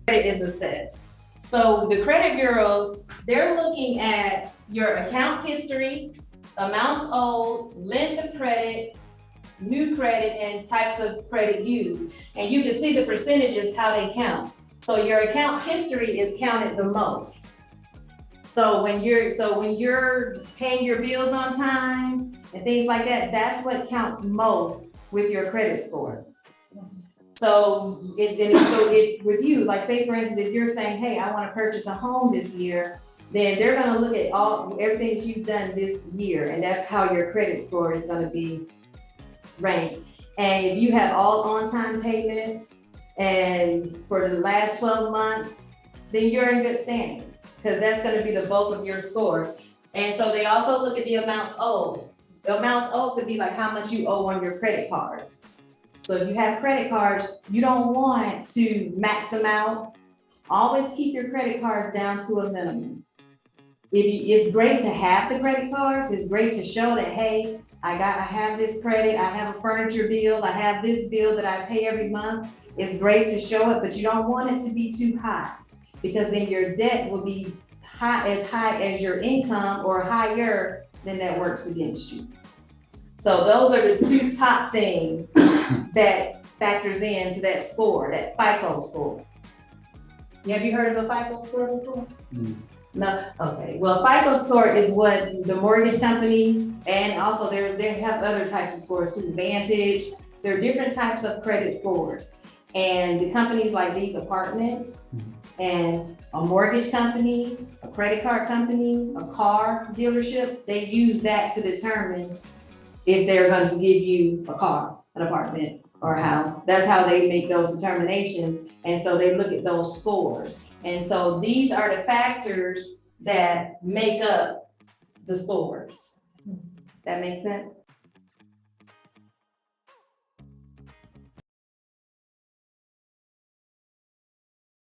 is assessed. So the credit bureaus, they're looking at your account history, amounts owed, length of credit, new credit, and types of credit used. And you can see the percentages, how they count. So your account history is counted the most. So when you're paying your bills on time and things like that, that's what counts most with your credit score. So with you, like say for instance, if you're saying, hey, I want to purchase a home this year, then they're going to look at everything that you've done this year, and that's how your credit score is going to be ranked. And if you have all on-time payments and for the last 12 months, then you're in good standing, because that's going to be the bulk of your score. And so they also look at the amounts owed. The amounts owed could be like how much you owe on your credit cards. So if you have credit cards, you don't want to max them out. Always keep your credit cards down to a minimum. It's great to have the credit cards. It's great to show that, hey, I have this credit, I have a furniture bill, I have this bill that I pay every month. It's great to show it, but you don't want it to be too high, because then your debt will be high as your income or higher, then that works against you. So those are the two top things that factors into that score, that FICO score. Have you heard of a FICO score before? No? Okay. Well, FICO score is what the mortgage company, and also they have other types of scores too, Vantage. There are different types of credit scores. And the companies like these apartments and a mortgage company, a credit card company, a car dealership, they use that to determine if they're going to give you a car, an apartment, or a house. That's how they make those determinations. And so they look at those scores. And so these are the factors that make up the scores. That makes sense?